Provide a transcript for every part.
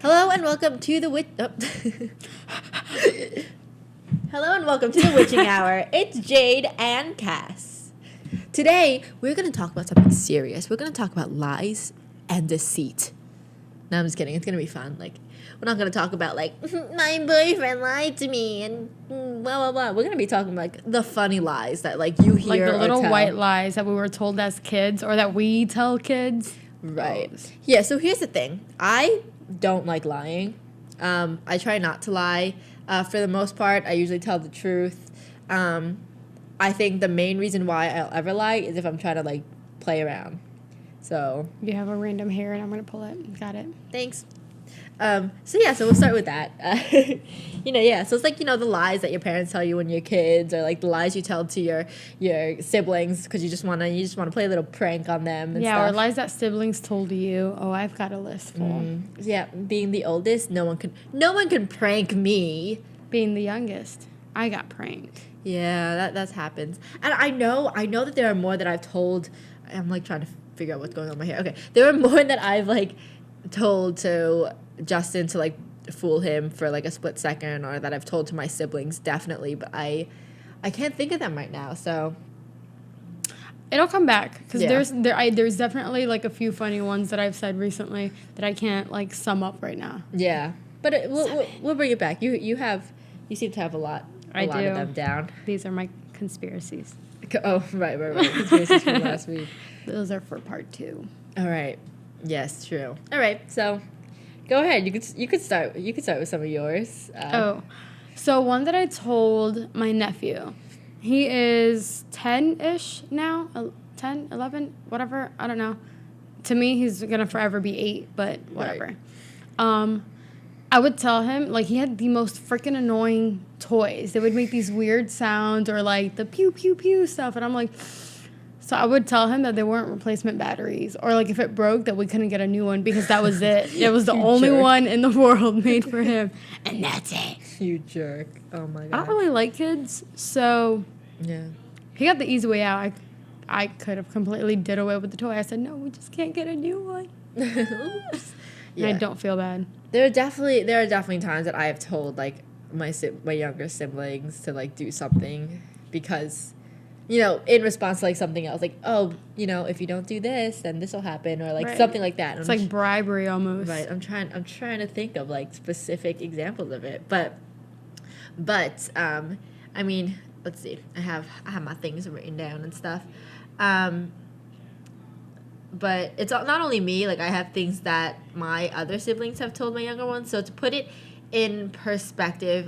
Hello and welcome to the Hello and welcome to the Witching Hour. It's Jade and Cass. Today we're going to talk about something serious. We're going to talk about lies and deceit. No, I'm just kidding. It's going to be fun. Like, we're not going to talk about like my boyfriend lied to me and blah blah blah. We're going to be talking like the funny lies that like you hear, like the little or tell. white lies that we were told as kids or that we tell kids. Right. Yeah. So here's the thing. I don't like lying. I try not to lie. For the most part, I usually tell the truth. I think the main reason why I'll ever lie is if I'm trying to like play around. So You have a random hair and I'm going to pull it. Got it. thanks. So we'll start with that. So it's like, the lies that your parents tell you when you're kids, or like the lies you tell to your siblings because you just want to play a little prank on them and Yeah, stuff. or lies that siblings told you. Oh, I've got a list full. Yeah, being the oldest, no one can prank me. Being the youngest, I got pranked. Yeah, that happens. And I know that there are more that I've told. I'm like trying to figure out what's going on with my hair. Okay, there are more that I've like told to Justin to like fool him for like a split second, or that I've told to my siblings definitely, but I can't think of them right now. So It'll come back because Yeah. there's definitely like a few funny ones that I've said recently that I can't like sum up right now. yeah, but we'll bring it back. You seem to have a lot I of do. them down. These are my conspiracies. Oh, right. Conspiracies from last week. Those are for part 2. All right. Yes, true. All right. So, go ahead. You could start. You could start with some of yours. So one that I told my nephew, he is 10-ish now, 10, 11, whatever, I don't know. To me, he's going to forever be 8, but whatever. Right. I would tell him, like, he had the most freaking annoying toys. They would make these weird sounds or, like, the pew, pew, pew stuff. And I'm like, so I would tell him that they weren't replacement batteries. Or, like, if it broke, that we couldn't get a new one because that was it. It was the You only jerk. one in the world made for him. And that's it. You jerk. Oh, my God. I don't really like kids, so Yeah. he got the easy way out. I could have completely did away with the toy. I said, no, we just can't get a new one. Oops. And I don't feel bad. There are definitely times that I have told like my younger siblings to like do something because, in response to like something else, like, oh, if you don't do this, then this will happen, or like Right. something like that. It's like bribery almost. Right. I'm trying to think of like specific examples of it, but I mean, let's see. I have my things written down and stuff. But it's not only me, like I have things that my other siblings have told my younger ones. So to put it in perspective,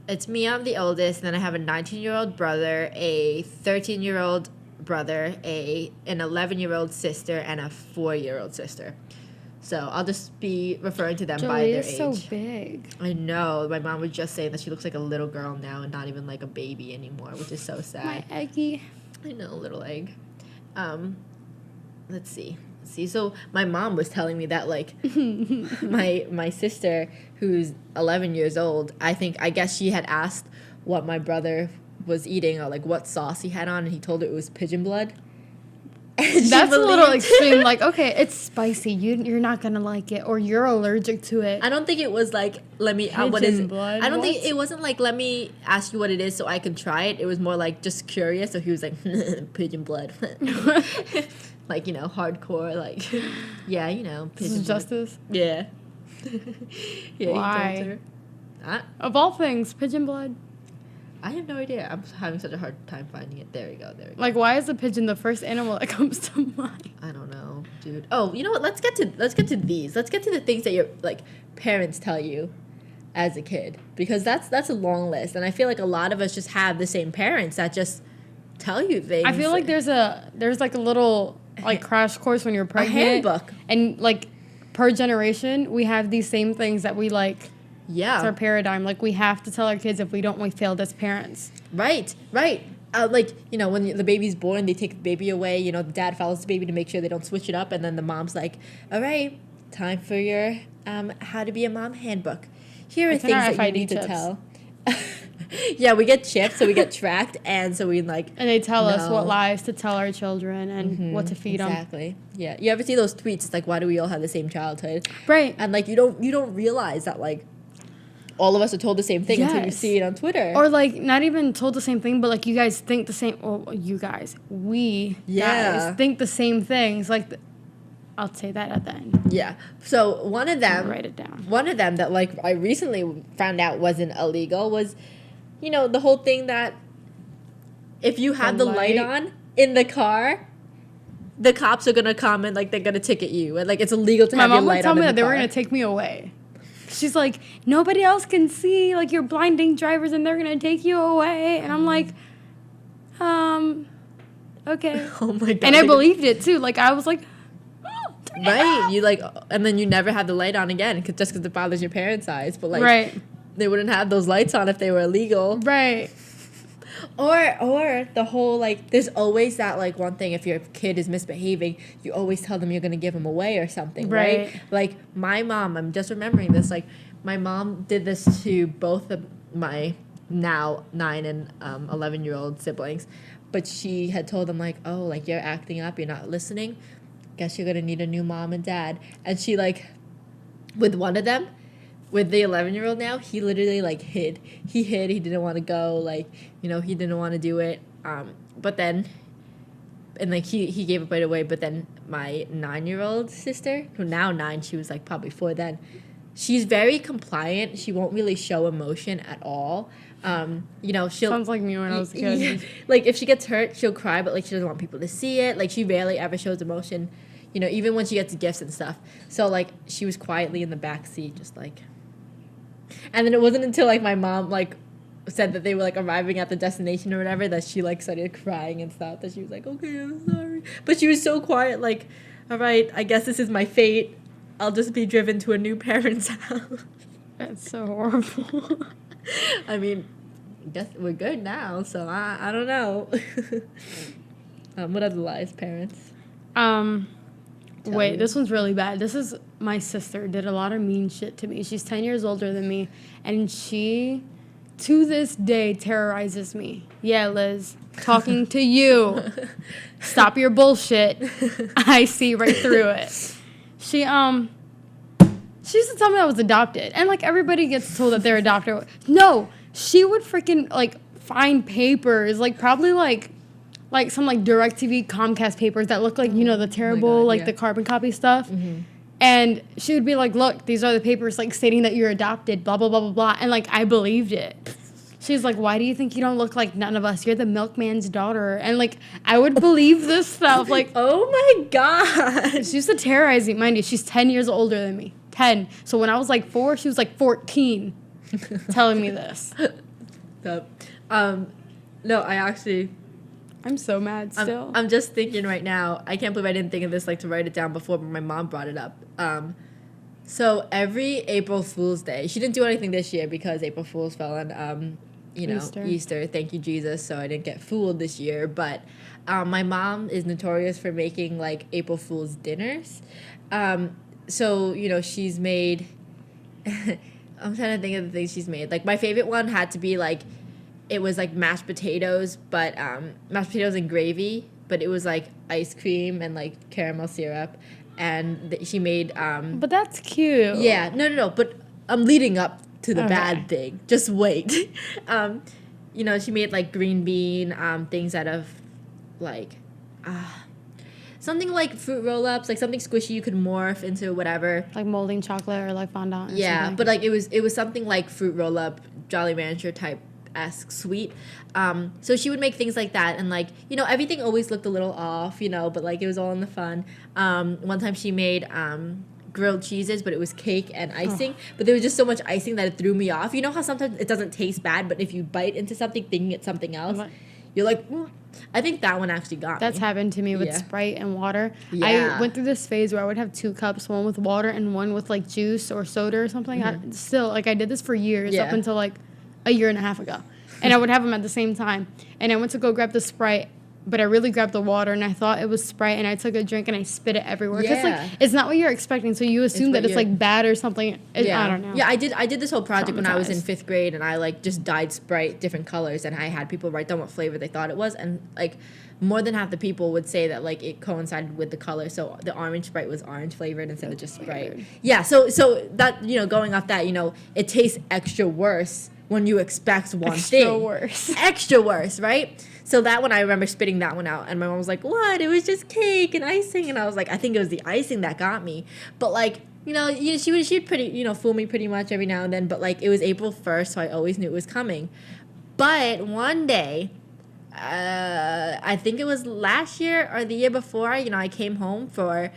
it's me, I'm the oldest, and then I have a 19-year-old brother, a 13-year-old brother, an 11-year-old sister, and a 4-year-old sister. So I'll just be referring to them by Jolie their is age. so big. I know. My mom was just saying that she looks like a little girl now and not even like a baby anymore, which is so sad. My eggy. I know, little egg. Let's see. So my mom was telling me that like my sister, who's 11 years old, I guess she had asked what my brother was eating or like what sauce he had on, and he told her it was pigeon blood. That's a little extreme. Like, okay, it's spicy. You're not gonna like it, or you're allergic to it. I don't think it was like, let me, what is it? Blood? I don't think it wasn't like, let me ask you what it is so I can try it. It was more like just curious. So he was like, pigeon blood. Like, hardcore, like, yeah, This pigeon is blood. justice. Yeah. Yeah. Why? He told her. Of all things, pigeon blood. I have no idea. I'm having such a hard time finding it. There we go. Like, why is a pigeon the first animal that comes to mind? I don't know, dude. Oh, you know what? Let's get to these. Let's get to the things that your like parents tell you as a kid, because that's a long list, and I feel like a lot of us just have the same parents that just tell you things. I feel like there's like a little like crash course when you're pregnant. A handbook. And like per generation, we have these same things that we like. Yeah. It's our paradigm. Like, we have to tell our kids if we don't, we failed as parents. Right. Like, when the baby's born, they take the baby away. The dad follows the baby to make sure they don't switch it up. And then the mom's like, all right, time for your how to be a mom handbook. Here are It's in things our that you FID need to chips. tell. Yeah, we get chipped, so we get tracked, and so we like. And they tell us what No. lies to tell our children and what to feed them. Exactly. Yeah. You ever see those tweets? It's like, why do we all have the same childhood? Right. And like, you don't realize that like all of us are told the same thing until you Yes. see it on Twitter. Or like not even told the same thing, but like you guys think the same. Well, you guys, we guys think the same things. Like, I'll say that at the end. Yeah. So one of them, Write it down. one of them that like I recently found out wasn't illegal was, you know, the whole thing that if you have the light on in the car, the cops are gonna come and like they're gonna ticket you, and like it's illegal to My have your mom would light tell on me in that the they were car. gonna take me away. She's like, nobody else can see. Like, you're blinding drivers, and they're gonna take you away. And I'm like, okay. Oh my god! And I believed it too. Like, I was like, Right, you like, and then you never have the light on again, just because it bothers your parents' eyes. But like, right, they wouldn't have those lights on if they were illegal. right. Or the whole like, there's always that like one thing. If your kid is misbehaving, you always tell them you're gonna give them away or something, right? Right. Like my mom, I'm just remembering this. Like my mom did this to both of my now 9 and 11-year-old siblings, but she had told them like, oh, like you're acting up, you're not listening. Guess you're gonna need a new mom and dad. And she like, with one of them, with the 11-year-old now, he literally like hid. He hid. He didn't want to go. Like, you know, he didn't want to do it. But then, and like he gave it right away. But then my 9-year-old sister, who now 9, she was like probably 4 then. She's very compliant. She won't really show emotion at all. You know, she'll Sounds like me when I was a kid. like if she gets hurt, she'll cry, but like she doesn't want people to see it. Like she rarely ever shows emotion. You know, even when she gets gifts and stuff. So like she was quietly in the back seat, just like. And then it wasn't until like my mom like said that they were like arriving at the destination or whatever that she like started crying and stuff. That she was like, okay, I'm sorry. But she was so quiet, like, all right, I guess this is my fate. I'll just be driven to a new parent's house. That's so horrible. I mean, I guess we're good now, so I don't know. What other lies, parents? Wait, me. this one's really bad. This is my sister did a lot of mean shit to me. She's 10 years older than me, and she, to this day, terrorizes me. Yeah, Liz, talking to you. Stop your bullshit. I see right through it. She used to tell me I was adopted, and like everybody gets told that they're adopted. No, she would freaking like find papers, like probably like some like DirecTV Comcast papers that look like, you know, the terrible, God, like yeah. the carbon copy stuff. And she would be like, look, these are the papers like stating that you're adopted, blah, blah, blah, blah, blah. And like, I believed it. She's like, why do you think you don't look like none of us? You're the milkman's daughter. And like, I would believe this stuff. Like, Oh my god. she used to terrorize me. Mind you, she's 10 years older than me. 10. So when I was like 4, she was like 14 telling me this. So, no, I actually, I'm so mad still. I'm just thinking right now, I can't believe I didn't think of this like to write it down before, but my mom brought it up. So every April Fool's Day, she didn't do anything this year because April Fool's fell on, you know, Easter. Thank you, Jesus. So I didn't get fooled this year. But my mom is notorious for making like April Fool's dinners. So, you know, she's made, I'm trying to think of the things she's made. Like my favorite one had to be like, it was like mashed potatoes, but mashed potatoes and gravy, but it was like ice cream and like caramel syrup. And she made but that's cute. yeah, no, but I'm leading up to the Okay. bad thing. Just wait. You know, she made like green bean things out of like something like fruit roll-ups, like something squishy you could morph into whatever. Like molding chocolate or like fondant or Yeah, something. but like it was something like fruit roll-up, Jolly Rancher type-esque sweet. So she would make things like that, and like, you know, everything always looked a little off, you know, but like it was all in the fun. One time she made grilled cheeses, but it was cake and icing, but there was just so much icing that it threw me off. You know how sometimes it doesn't taste bad, but if you bite into something thinking it's something else, What? you're like, I think that one actually got That's me. happened to me with Yeah. Sprite and water. Yeah. I went through this phase where I would have 2 cups, one with water and one with like juice or soda or something. Still, like I did this for years, Yeah. up until like a year and a half ago. And I would have them at the same time. And I went to go grab the Sprite, but I really grabbed the water and I thought it was Sprite and I took a drink and I spit it everywhere. Because Yeah. it's not what you're expecting, so you assume that it's bad or something. Yeah. I don't know. Yeah, I did this whole project when I was in Traumatized. 5th grade, and I just dyed Sprite different colors, and I had people write down what flavor they thought it was, and more than half the people would say that it coincided with the color. So the orange Sprite was orange flavored instead of just Sprite. Weird. Yeah, so that going off that, it tastes extra worse when you expect one thing. Extra worse. Extra worse, right? So that one, I remember spitting that one out, and my mom was like, "What? It was just cake and icing." And I was like, "I think it was the icing that got me." But she'd pretty, fool me pretty much every now and then. But it was April 1st, so I always knew it was coming. But one day, I think it was last year or the year before, I came home for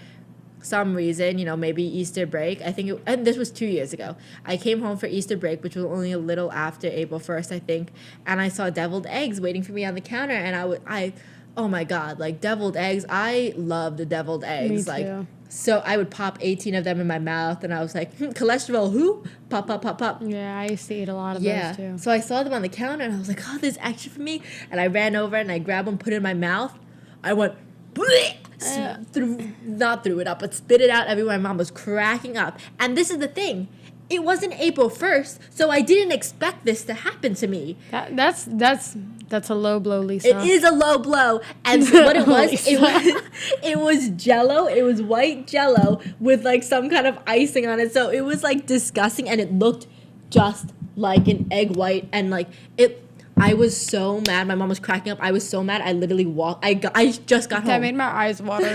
some reason, maybe Easter break. And this was 2 years ago. I came home for Easter break, which was only a little after April 1st, I think. And I saw deviled eggs waiting for me on the counter. And oh my God, deviled eggs. I love the deviled eggs. Me too. So I would pop 18 of them in my mouth. And I was like, cholesterol, who? Pop, pop, pop, pop. Yeah, I used to eat a lot of those too. So I saw them on the counter and I was like, oh, there's extra for me. And I ran over and I grabbed them, put it in my mouth. I went, not threw it up, but spit it out everywhere. My mom was cracking up. And this is the thing. It wasn't April 1st, so I didn't expect this to happen to me. That's a low blow, Lisa. It is a low blow. And what it was Jell-O. It was white Jell-O with some kind of icing on it. So it was disgusting, and it looked just like an egg white, and I was so mad. My mom was cracking up. I was so mad. I literally walked. I just got home. That made my eyes water.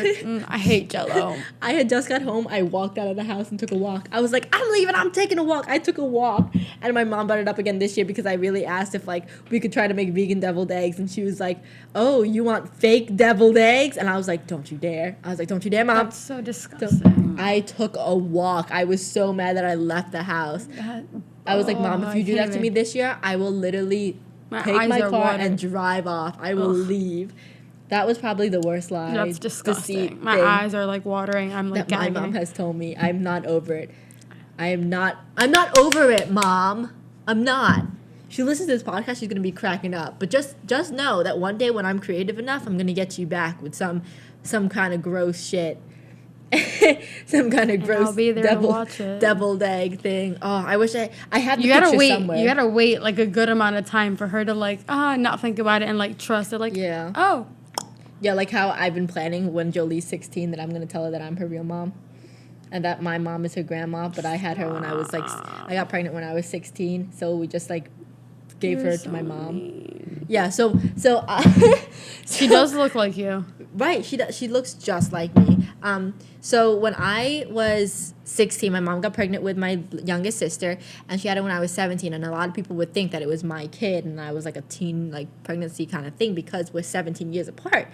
I hate Jell-O. I had just got home. I walked out of the house and took a walk. I was like, I'm leaving. I'm taking a walk. I took a walk. And my mom brought it up again this year because I really asked if we could try to make vegan deviled eggs. And she was like, oh, you want fake deviled eggs? And I was like, don't you dare. I was like, don't you dare, Mom. That's so disgusting. I took a walk. I was so mad that I left the house. I was like, Mom, if you do that to me this year, I will literally take my car and drive off. I will leave. That was probably the worst lie. That's disgusting. Deceit My thing eyes are watering. I'm that my gagging. mom has told me. I'm not over it. I'm not over it, Mom. I'm not. She listens to this podcast, she's gonna be cracking up. But just know that one day when I'm creative enough, I'm gonna get you back with some kind of gross shit. Some kind of gross I'll be there to watch it. deviled egg thing. Oh, I wish I had the You gotta picture wait. somewhere. You gotta wait a good amount of time for her to not think about it and trust it. Yeah. Oh. Yeah, how I've been planning when Jolie's 16 that I'm gonna tell her that I'm her real mom, and that my mom is her grandma. But I had her when I was I got pregnant when I was 16, so we just gave her to my mom. Mean. Yeah. So She does look like you. Right, she does. She looks just like me. So when I was 16, my mom got pregnant with my youngest sister, and she had it when I was 17. And a lot of people would think that it was my kid, and I was a teen pregnancy kind of thing because we're 17 years apart.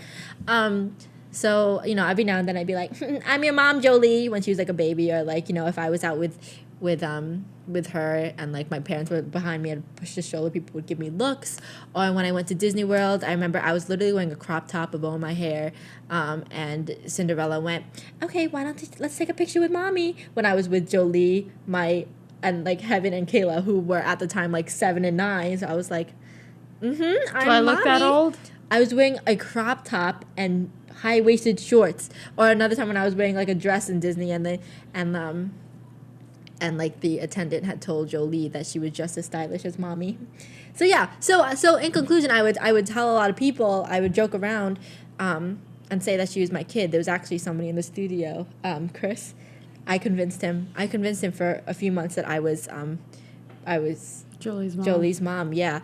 So every now and then I'd be like, "I'm your mom, Jolie," when she was a baby, or if I was out with her and my parents were behind me, I'd push the stroller, people would give me looks. Or when I went to Disney World, I remember I was literally wearing a crop top, a bow in my hair, and Cinderella went, okay, let's take a picture with mommy, when I was with Jolie, and Heaven and Kayla, who were at the time 7 and 9. So I was like, I'm Do I look that old? I was wearing a crop top and high-waisted shorts. Or another time when I was wearing a dress in Disney, and the attendant had told Jolie that she was just as stylish as mommy. So yeah, so in conclusion, I would tell a lot of people, I would joke around, and say that she was my kid. There was actually somebody in the studio, Chris. I convinced him for a few months that I was Jolie's mom. Yeah.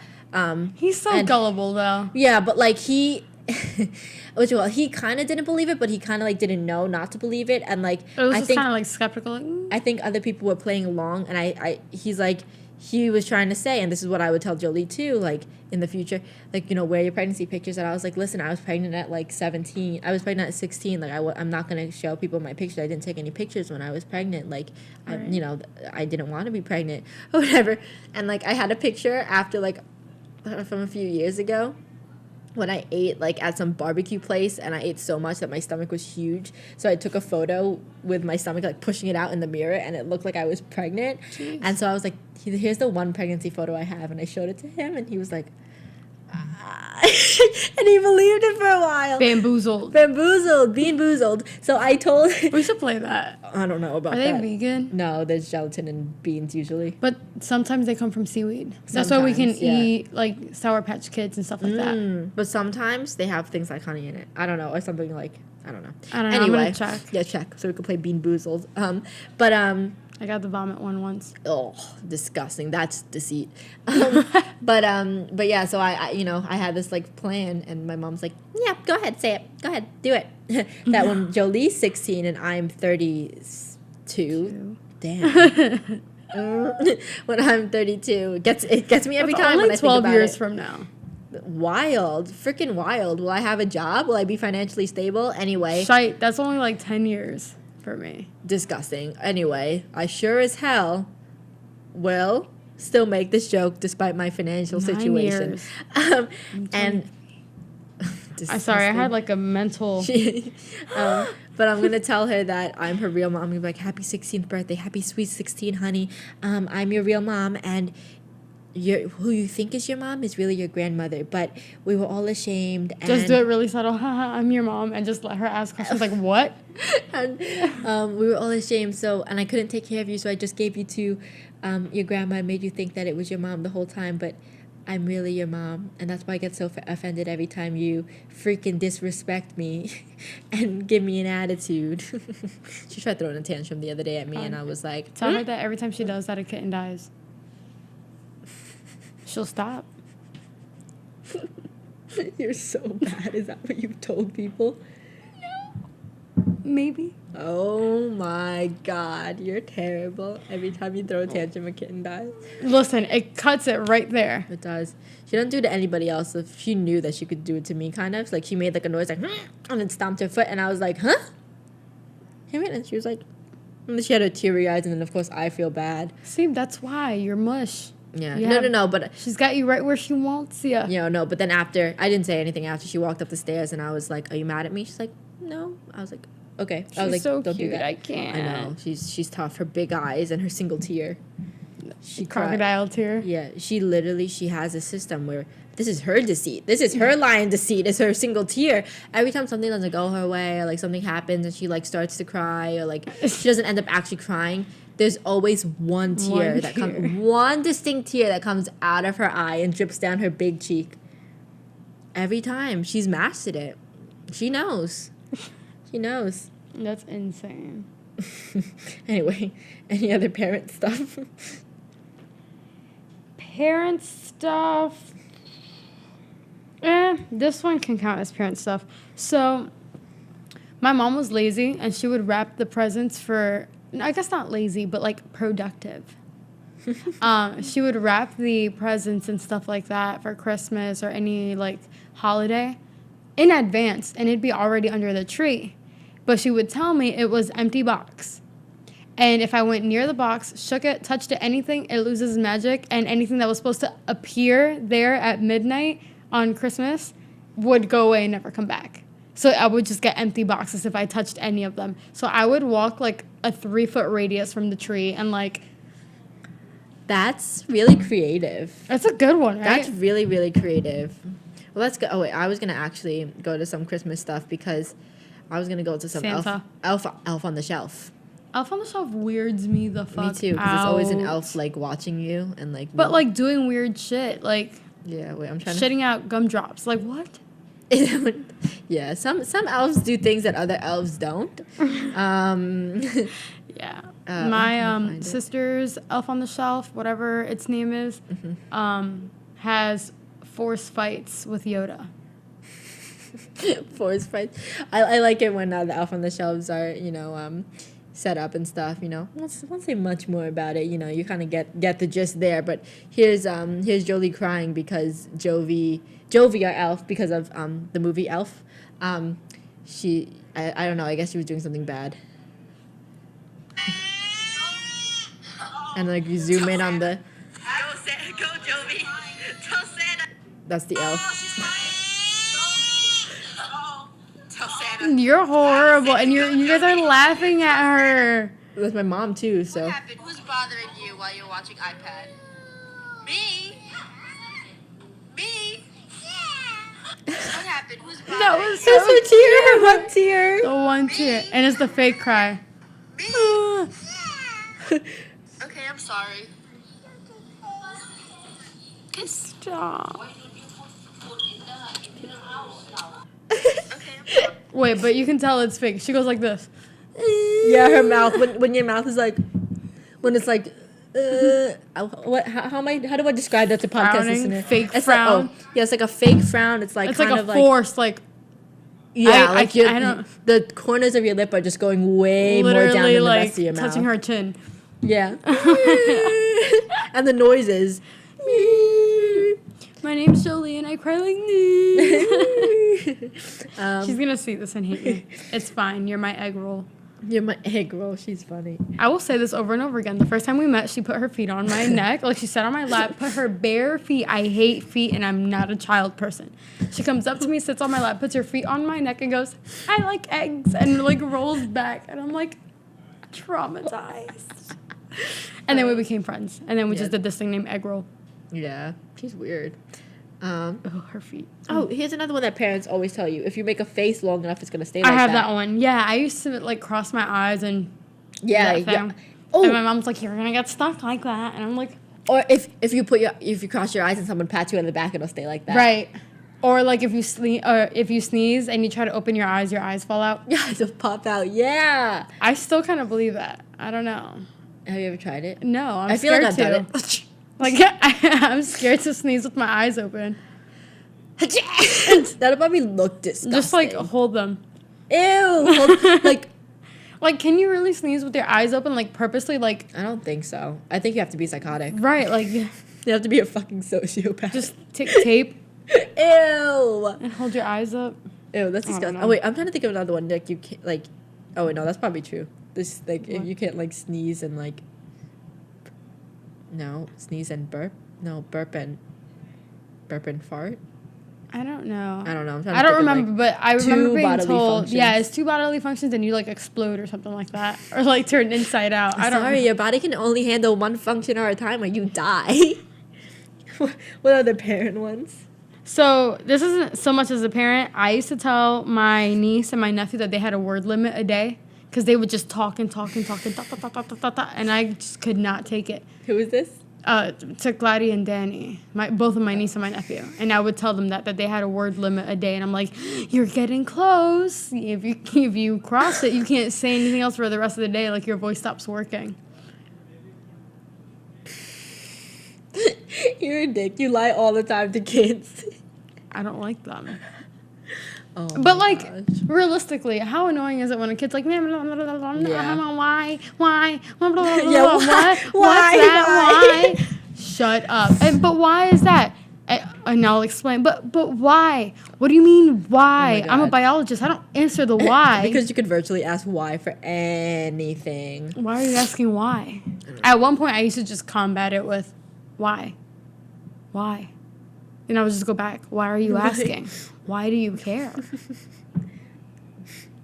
He's so gullible though. Yeah, but he. He kind of didn't believe it, but he kind of didn't know not to believe it, and it was just kind of skeptical. I think other people were playing along, and he was trying to say, and this is what I would tell Jolie too, in the future, wear your pregnancy pictures. And I was like, listen, I was pregnant at 17. I was pregnant at 16. I'm not gonna show people my pictures. I didn't take any pictures when I was pregnant. Right. I didn't want to be pregnant or whatever. And I had a picture after from a few years ago, when I ate at some barbecue place, and I ate so much that my stomach was huge. So I took a photo with my stomach pushing it out in the mirror, and it looked like I was pregnant. Jeez. And so I was like, here's the one pregnancy photo I have, and I showed it to him, and he was like, And he believed it for a while. Bamboozled. Bean boozled. So I told. We should play that. I don't know about Are that. they vegan? No, there's gelatin and beans usually. But sometimes they come from seaweed. That's why we can Sometimes, yeah. eat like Sour Patch Kids and stuff like that. But sometimes they have things like honey in it. I don't know, or something like I don't know. I don't know. Anyway, I'm gonna check. Yeah, check so we can play Bean Boozled. But I got the vomit one once. oh, disgusting. That's deceit. But yeah. So I I had this like plan, and my mom's like, yeah, go ahead, say it. Go ahead, do it. That when Jolie's 16 and I'm 32. Damn. When I'm 32, it gets me every That's time only when I think 12 about years it. from now. Wild, freaking wild. Will I have a job? Will I be financially stable? Anyway, Shite, that's only like 10 years for me. disgusting. Anyway, I sure as hell will still make this joke despite my financial 9 situation. years. And I'm sorry, I had like a mental. but I'm gonna tell her that I'm her real mom. I'm gonna be like, happy 16th birthday, happy sweet 16, honey. I'm your real mom, and who you think is your mom is really your grandmother. But we were all ashamed. And Just do it really subtle. Haha, I'm your mom, and just let her ask questions like, what? And we were all ashamed. So, and I couldn't take care of you, so I just gave you to your grandma and made you think that it was your mom the whole time. But I'm really your mom, and that's why I get so offended every time you freaking disrespect me and give me an attitude. She tried throwing a tantrum the other day at me, and I was like, Tell her that every time she does that, a kitten dies. She'll stop. You're so bad. Is that what you've told people? Maybe. Oh my God, you're terrible. Every time you throw a tantrum, a kitten dies. Listen, it cuts it right there. It does. She doesn't do it to anybody else. If she knew that she could do it to me, kind of. Like, she made, like, a noise, like, and then stomped her foot, and I was like, huh? And she was like, and then she had her teary eyes, and then, of course, I feel bad. See, that's why. You're mush. Yeah. You No, but... She's got you right where she wants you. No, but then after, I didn't say anything after she walked up the stairs, and I was like, are you mad at me? She's like, no. I was like, okay. I was like, so don't cute. do that. I can't. I know. She's tough. Her big eyes and her single tear. She cried. Crocodile tear. Yeah, she has a system where this is her deceit. This is her lion deceit. It's her single tear. Every time something doesn't go her way, or like something happens and she like starts to cry, or like she doesn't end up actually crying, there's always one distinct tear that comes out of her eye and drips down her big cheek. Every time. She's mastered it. She knows. She knows. That's insane. Anyway, any other parent stuff? Parent stuff. This one can count as parent stuff. So, my mom was lazy, and she would wrap the presents for, I guess not lazy, but like productive. She would wrap the presents and stuff like that for Christmas or any like holiday in advance, and it'd be already under the tree. But she would tell me it was empty box. And if I went near the box, shook it, touched it, anything, it loses magic. And anything that was supposed to appear there at midnight on Christmas would go away and never come back. So I would just get empty boxes if I touched any of them. So I would walk like a 3-foot radius from the tree and like... That's really creative. That's a good one, right? That's really, really creative. Well, let's go. Oh, wait. I was going to actually go to some Christmas stuff because I was going to go to some Santa. elf on the Shelf. Elf on the Shelf weirds me the fuck Me too, because there's always an out. elf like watching you and like. But like doing weird shit, like yeah, wait, I'm trying shitting out gumdrops. Like what? Yeah, some elves do things that other elves don't. Yeah, I'm my trying to find it. sister's Elf on the Shelf, whatever its name is, has force fights with Yoda. Force fights. I like it when the elf on the shelves are set up and stuff. Won't say much more about it. You kind of get the gist there. But here's Jolie crying because Jovi our elf, because of the movie Elf. I don't know. I guess she was doing something bad. And like you zoom in on the. Go Jovi. Tell Santa. That's the elf. Tell Santa. You're horrible, and you guys are laughing at her. That's my mom too. So. What happened? Who's bothering you while you're watching iPad? Me? Me? What happened? Who's bothering That was you? so Tear, cute. one tear. The one tear. And it's the fake cry. Me? Okay, I'm sorry. Stop. Okay, I'm sorry. Wait, but you can tell it's fake. She goes like this. Yeah, her mouth. When your mouth is like, when it's like, what? How do I describe that to podcast Frowning, listeners? fake It's frown. Like, oh, yeah, it's like a fake frown. It's like It's kind like a of forced, like yeah, I don't- the corners of your lip are just going way more down literally than the like rest of your mouth. touching her chin. Yeah. And the noises. My name's Jolie and I cry like this. She's gonna see this and hate me. It's fine. You're my egg roll. You're my egg roll. She's funny. I will say this over and over again. The first time we met, she put her feet on my neck. Like, she sat on my lap, put her bare feet. I hate feet, and I'm not a child person. She comes up to me, sits on my lap, puts her feet on my neck, and goes, I like eggs, and, like, rolls back. And I'm, like, traumatized. And then we became friends. And then we just did this thing named egg roll. Yeah. She's weird. Oh, her feet. Oh, here's another one that parents always tell you. If you make a face long enough, it's going to stay like I that. have that one. Yeah, I used to, like, cross my eyes and Yeah, that thing. yeah. Oh, And my mom's like, you're gonna get stuck like that. And I'm like, or if you cross your eyes and someone pats you on the back, it'll stay like that. right. Or like if you sneeze and you try to open your eyes fall out. Yeah, it'll pop out. Yeah. I still kind of believe that. I don't know. Have you ever tried it? No, I'm I feel scared like I've to. done it. Like I'm scared to sneeze with my eyes open. That'll probably look disgusting. Just like hold them. Ew. Like, can you really sneeze with your eyes open, like purposely? Like, I don't think so. I think you have to be psychotic. right? Like, You have to be a fucking sociopath. just take tape Ew. and hold your eyes up. Ew, that's I don't disgusting. know. Oh wait, I'm trying to think of another one. Like you can't like. Oh wait, no, that's probably true. This like if What? you can't like sneeze and like. No, sneeze and burp. No, burp and fart. I don't know. I don't know. I'm trying to I don't think of, remember, but I remember two being bodily told, yeah, functions. it's two bodily functions, and you like explode or something like that, or like turn inside out. I don't. Sorry, your body can only handle one function at a time, or you die. What are the parent ones? So this isn't so much as a parent. I used to tell my niece and my nephew that they had a word limit a day because they would just talk and talk and talk and and I just could not take it. Who is this? To Gladys and Danny, both of my niece and my nephew, and I would tell them that they had a word limit a day, and I'm like, you're getting close. If you cross it, you can't say anything else for the rest of the day. Like your voice stops working. You're a dick. You lie all the time to kids. I don't like them. Oh But my like gosh. realistically, how annoying is it when a kid's like, "Man, blah, blah, blah, blah, blah, Yeah. why, blah, blah, blah, blah, Yeah, blah, why? what, Why? what's that, Why?" why?" Shut up. But why is that? And I'll explain. But why? What do you mean why? Oh my I'm a God. biologist. I don't answer the why. Because you could virtually ask why for anything. Why are you asking why? At one point, I used to just combat it with, why? Why? And I would just go back. Why are you Why? asking? Why do you care?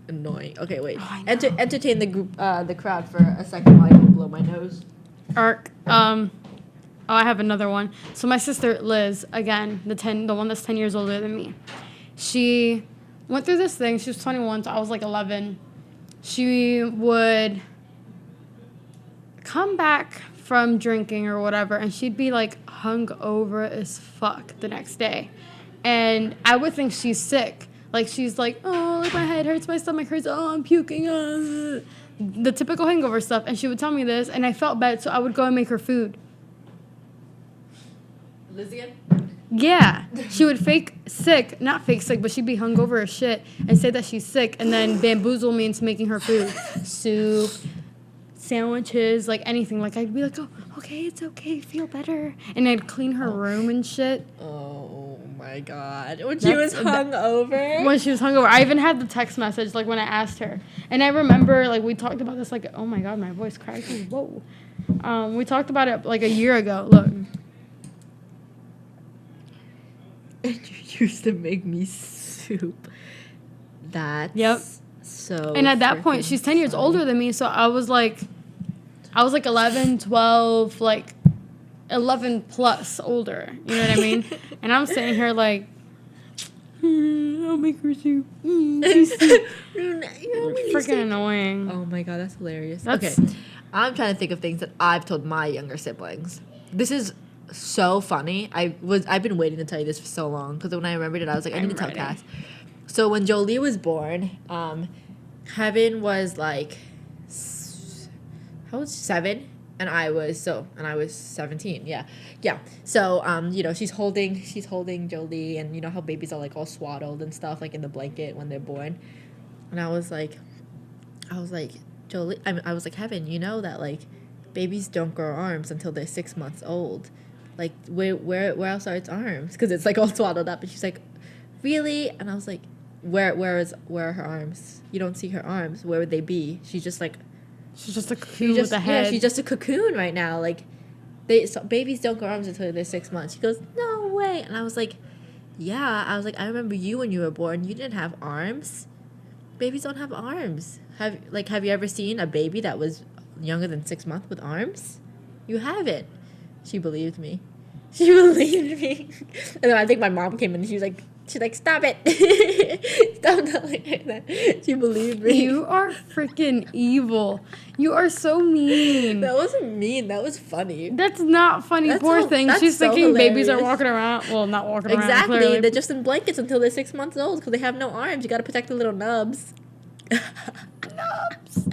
Annoying. Okay, wait. Oh, I know. Entertain the group, the crowd for a second while I go blow my nose. Arc. Oh, I have another one. So my sister Liz, again, the one that's 10 years older than me. She went through this thing. She was 21, so I was like 11. She would come back from drinking or whatever, and she'd be like hungover as fuck the next day. And I would think she's sick. Like she's like, oh, like my head hurts, my stomach hurts, oh, I'm puking, the typical hangover stuff. And she would tell me this, and I felt bad, so I would go and make her food. Lizzie? Yeah, she would not fake sick, but she'd be hungover as shit and say that she's sick, and then bamboozle me into making her food, soup, sandwiches, like anything. Like I'd be like, oh, okay, it's okay, feel better, and I'd clean her room and shit. Oh my god. When she was That's- hungover? When she was hungover, I even had the text message like when I asked her, and I remember like we talked about this like, oh my god, my voice cracking. Whoa, we talked about it like a year ago. Look. And you used to make me soup. That's Yep. so. And at that point, freaking she's 10 years funny. older than me, so I was like 11, 12, like 11 plus older. You know what I mean? And I'm sitting here like, I'll make her soup. Freaking annoying. Oh my god, that's hilarious. That's- Okay, I'm trying to think of things that I've told my younger siblings. This is so funny. I've been waiting to tell you this for so long because when I remembered it, I was like, I need to tell ready. Cass. So when Jolie was born, Heaven was like, how old? 7, and I was 17. Yeah. So she's holding Jolie, and you know how babies are like all swaddled and stuff, like in the blanket when they're born, and I was like, Jolie, I was like, Heaven, you know that like babies don't grow arms until they're 6 months old. Like where else are its arms? Because it's like all swaddled up. And she's like, really? And I was like, where are her arms? You don't see her arms. Where would they be? She's just like, She's just a cocoon with a head. yeah, she's just a cocoon right now. Like babies don't grow arms until they're 6 months. She goes, no way. And I was like, yeah. I was like, I remember you when you were born. You didn't have arms. Babies don't have arms. Have you ever seen a baby that was younger than 6 months with arms? You haven't. She believed me. And then I think my mom came in and she's like, stop it. Stop telling her that. She believed me. You are freaking evil. You are so mean. That wasn't mean. That was funny. That's not funny. That's Poor so- thing. that's She's so thinking babies are hilarious. walking around. Well, not walking around. Exactly. Clearly. They're just in blankets until they're 6 months old because they have no arms. You got to protect the little nubs. Nubs.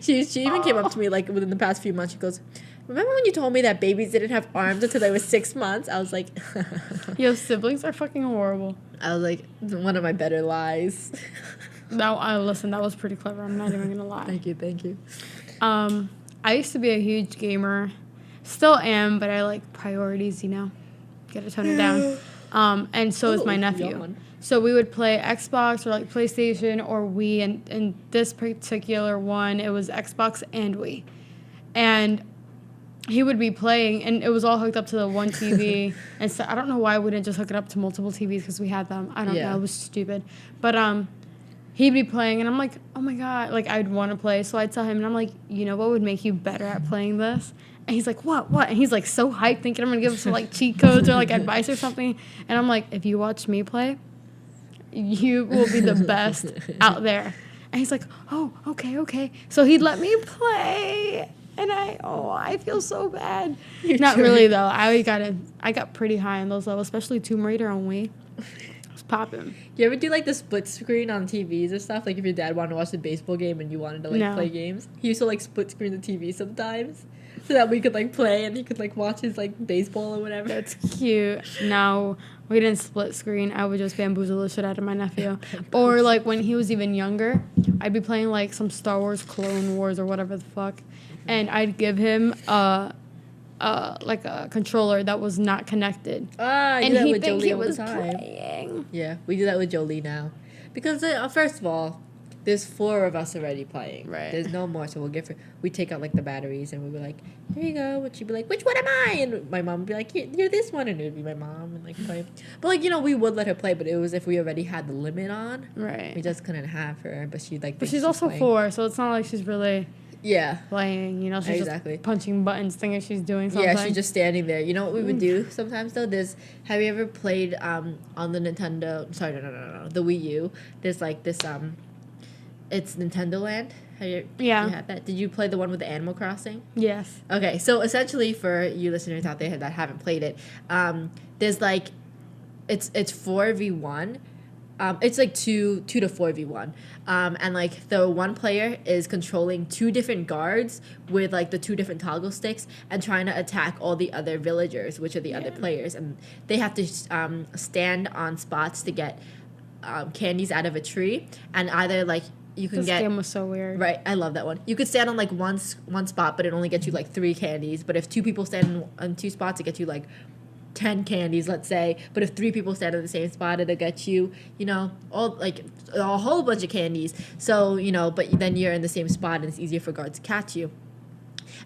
She even came up to me like within the past few months. She goes, remember when you told me that babies didn't have arms until they were 6 months? I was like, Yo, siblings are fucking horrible. I was like, one of my better lies. Listen, that was pretty clever. I'm not even gonna lie. Thank you. I used to be a huge gamer. Still am, but I like priorities, you know? Gotta tone it down. And so is my Ooh, nephew. yawn. So we would play Xbox or like PlayStation or Wii, and this particular one, it was Xbox and Wii. And he would be playing, and it was all hooked up to the one TV. And so I don't know why we didn't just hook it up to multiple TVs because we had them. I don't Yeah. know. It was stupid. But he'd be playing, and I'm like, oh my God. Like, I'd want to play. So I'd tell him, and I'm like, you know what would make you better at playing this? And he's like, what? And he's like so hyped, thinking I'm going to give him some like cheat codes or like advice or something. And I'm like, if you watch me play, you will be the best out there. And he's like, oh, okay. So he'd let me play. And I feel so bad. Not really though. I got pretty high on those levels, especially Tomb Raider on Wii. It was popping. You ever do like the split screen on TVs or stuff? Like if your dad wanted to watch the baseball game and you wanted to like No. play games, he used to like split screen the TV sometimes, so that we could like play and he could like watch his like baseball or whatever. That's cute. No, we didn't split screen. I would just bamboozle the shit out of my nephew. Or like when he was even younger, I'd be playing like some Star Wars, Clone Wars, or whatever the fuck, and I'd give him like a controller that was not connected. I And do that he'd with think Jolie he all the was time. playing. Yeah, we do that with Jolie now, because first of all, there's 4 of us already playing. Right. There's no more, so we take out like the batteries and we'd be like, here you go. And she'd be like, which one am I? And my mom would be like, you're this one, and it would be my mom and like play. But like we would let her play, but it was if we already had the limit on. Right. We just couldn't have her, but she like. But thinks she's also playing. 4, so it's not like she's really Yeah. playing. You know, she's Exactly. just punching buttons, thinking she's doing something. Yeah, she's just standing there. You know what we would do sometimes though? Have you ever played on the Nintendo? Sorry, no, the Wii U. There's like this it's Nintendo Land. Yeah. You had that? Did you play the one with the Animal Crossing? Yes. Okay, so essentially for you listeners out there that haven't played it, there's like it's 4v1. It's like 2 to 4v1. And like the one player is controlling 2 different guards with like the 2 different toggle sticks and trying to attack all the other villagers, which are the other players, and they have to stand on spots to get candies out of a tree, and either like you can This get game was so weird. right. I love that one. You could stand on like one spot, but it only gets you like 3 candies. But if 2 people stand on 2 spots, it gets you like 10 candies, let's say. But if 3 people stand in the same spot, it'll get you, all like a whole bunch of candies. So, but then you're in the same spot and it's easier for guards to catch you.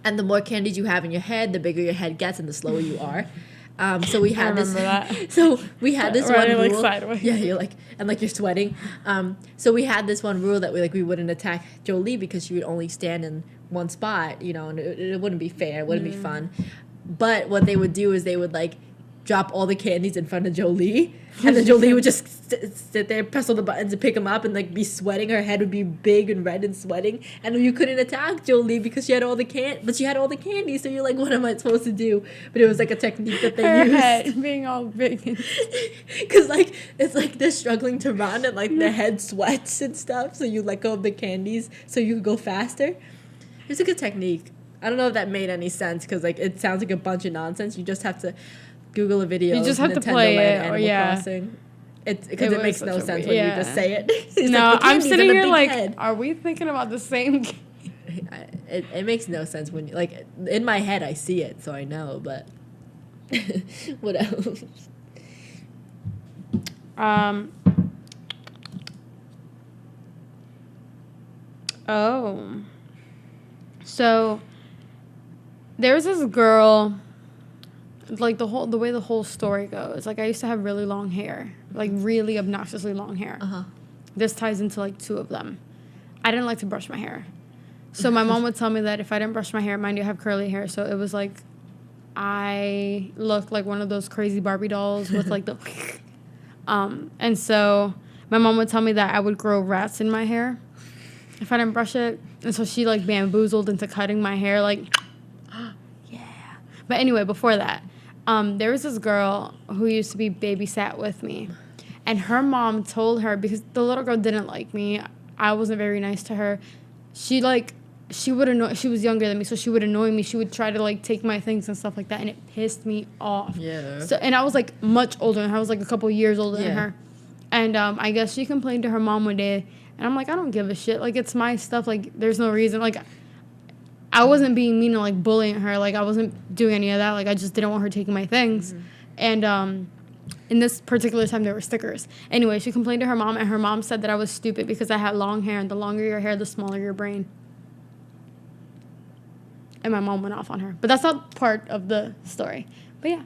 And the more candies you have in your head, the bigger your head gets and the slower you are. So we had this. that. So we had this one Running, rule. like, sideways. Yeah, you're like, and like you're sweating. So we had this one rule that we wouldn't attack Jolie because she would only stand in one spot, and it wouldn't be fair, it wouldn't be fun. But what they would do is they would like drop all the candies in front of Jolie, and then Jolie would just sit there, press all the buttons and pick them up, and like be sweating. Her head would be big and red and sweating, and you couldn't attack Jolie because she had all the candy. So you're like, what am I supposed to do? But it was like a technique that they Her used. head being all big. Because like it's like they're struggling to run and like their head sweats and stuff. So you let go of the candies so you could go faster. It's a good technique. I don't know if that made any sense because like it sounds like a bunch of nonsense. You just have to Google a video. You just of have to Nintendo play Land it, or Animal yeah. Crossing. Because it makes was no such a sense weird- when you just say it. It's No, like the I'm candies sitting and the here big like, head. are we thinking about the same? It makes no sense when you, like in my head I see it, so I know. But what else? Oh. So there was this girl, like the way the whole story goes. Like I used to have really long hair, like really obnoxiously long hair. Uh-huh. This ties into like two of them. I didn't like to brush my hair. So my mom would tell me that if I didn't brush my hair, mind you, I have curly hair, so it was like I looked like one of those crazy Barbie dolls with like the and so my mom would tell me that I would grow rats in my hair if I didn't brush it. And so she like bamboozled into cutting my hair like yeah. But anyway, before that, there was this girl who used to be babysat with me. And her mom told her, because the little girl didn't like me, I wasn't very nice to her. She would annoy. She was younger than me, so she would annoy me. She would try to like take my things and stuff like that, and it pissed me off. Yeah. So, and I was like much older than her. I was like a couple years older than her. And I guess she complained to her mom one day, and I'm like, I don't give a shit. Like it's my stuff. Like there's no reason. Like I wasn't being mean and like bullying her. Like I wasn't doing any of that. Like I just didn't want her taking my things. And in this particular time, there were stickers. Anyway, she complained to her mom, and her mom said that I was stupid because I had long hair, and the longer your hair, the smaller your brain. And my mom went off on her. But that's not part of the story. But yeah.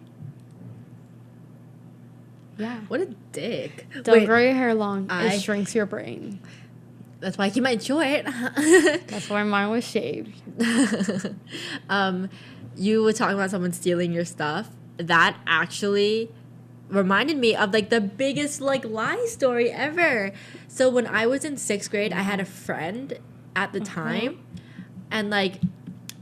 Yeah. What a dick. Don't Wait, grow your hair long. I- It shrinks your brain. that's why I keep mine short. That's why mine was shaved. You were talking about someone stealing your stuff. That actually reminded me of like the biggest like lie story ever. So when I was in 6th grade, I had a friend at the time, and like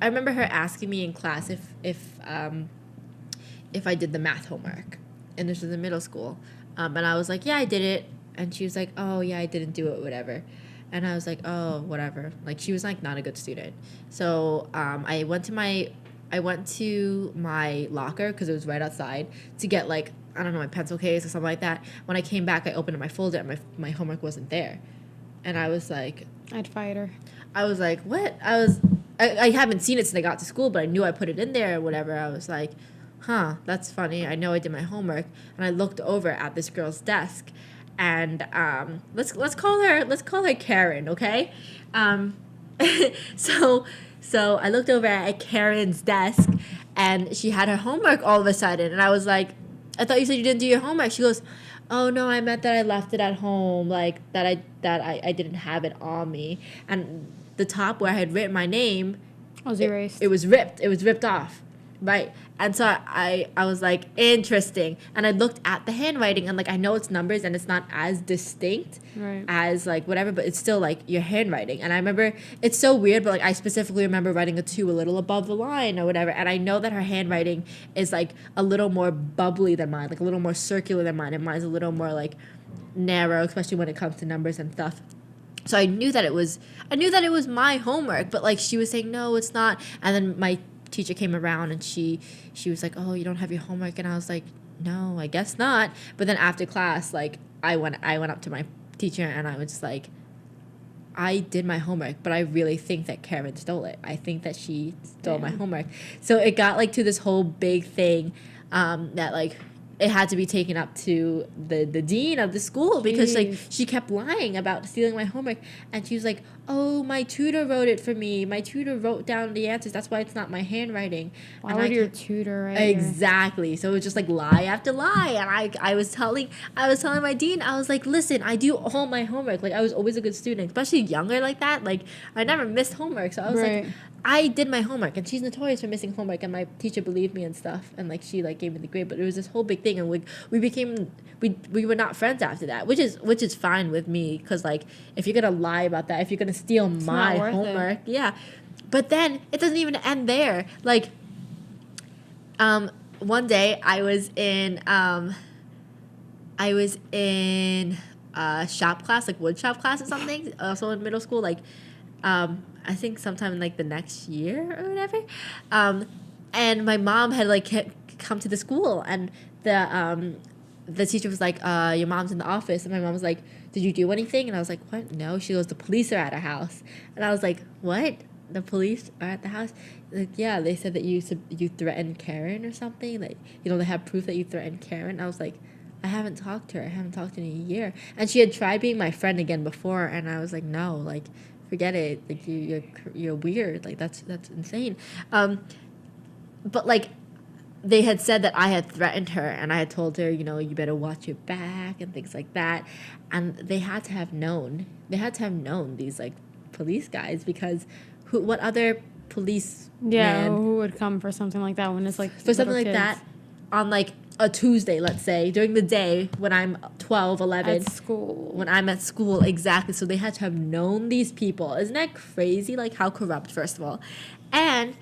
I remember her asking me in class if I did the math homework, and this was in middle school, and I was like, yeah, I did it, and she was like, oh yeah, I didn't do it, whatever. And I was like, oh, whatever. Like she was like not a good student. So I went to my locker because it was right outside to get like, I don't know, my pencil case or something like that. When I came back, I opened up my folder and my homework wasn't there. And I was like, I'd fight her. I was like, what? I haven't seen it since I got to school, but I knew I put it in there or whatever. I was like, huh, that's funny. I know I did my homework. And I looked over at this girl's desk, and let's call her Karen, okay? So I looked over at Karen's desk, and she had her homework all of a sudden, and I was like, I thought you said you didn't do your homework. She goes, oh no, I meant that I left it at home, like that I didn't have it on me. And the top where I had written my name, was erased. It was ripped off, right? And so I was like, interesting. And I looked at the handwriting, and like I know it's numbers and it's not as distinct as like whatever, but it's still like your handwriting. And I remember, it's so weird, but like I specifically remember writing a 2 a little above the line or whatever. And I know that her handwriting is like a little more bubbly than mine, like a little more circular than mine, and mine's a little more like narrow, especially when it comes to numbers and stuff. So I knew that it was my homework, but like she was saying, no, it's not. And then my teacher came around, and she was like, oh, you don't have your homework. And I was like, no, I guess not. But then after class, like I went up to my teacher, and I was just like, I did my homework, but I really think that Karen stole it. I think that she stole my homework. So it got like to this whole big thing that like it had to be taken up to the dean of the school because like she kept lying about stealing my homework. And she was like, oh, my tutor wrote it for me. My tutor wrote down the answers. That's why it's not my handwriting. Why And would I your kept- tutor write Exactly. So it was just like lie after lie. And I was telling my dean, I was like, listen, I do all my homework. Like, I was always a good student, especially younger like that. Like, I never missed homework. So I was Right. like, I did my homework, and she's notorious for missing homework, and my teacher believed me and stuff, and like she like gave me the grade, but it was this whole big thing, and we were not friends after that, which is fine with me, because like if you're gonna lie about that, if you're gonna steal my not worth it. homework, yeah, but then it doesn't even end there. Like, one day I was in shop class, like wood shop class or something, also in middle school, like I think sometime in like the next year or whatever. And my mom had like come to the school, and the teacher was like, your mom's in the office. And my mom was like, did you do anything? And I was like, what? No. She goes, the police are at our house. And I was like, what? The police are at the house? Like, yeah, they said that you threatened Karen or something. Like, they have proof that you threatened Karen. I was like, I haven't talked to her. I haven't talked to her in a year. And she had tried being my friend again before, and I was like, no, like, forget it. Like, you're weird. Like, that's insane. But like, they had said that I had threatened her, and I had told her, you better watch your back and things like that. And they had to have known. They had to have known, these like police guys, because what other police Who would come for something like that when it's like for something little like kids? that on like a Tuesday, let's say, during the day when I'm 12, 11. At school. When I'm at school, exactly. So they had to have known these people. Isn't that crazy? Like, how corrupt, first of all. And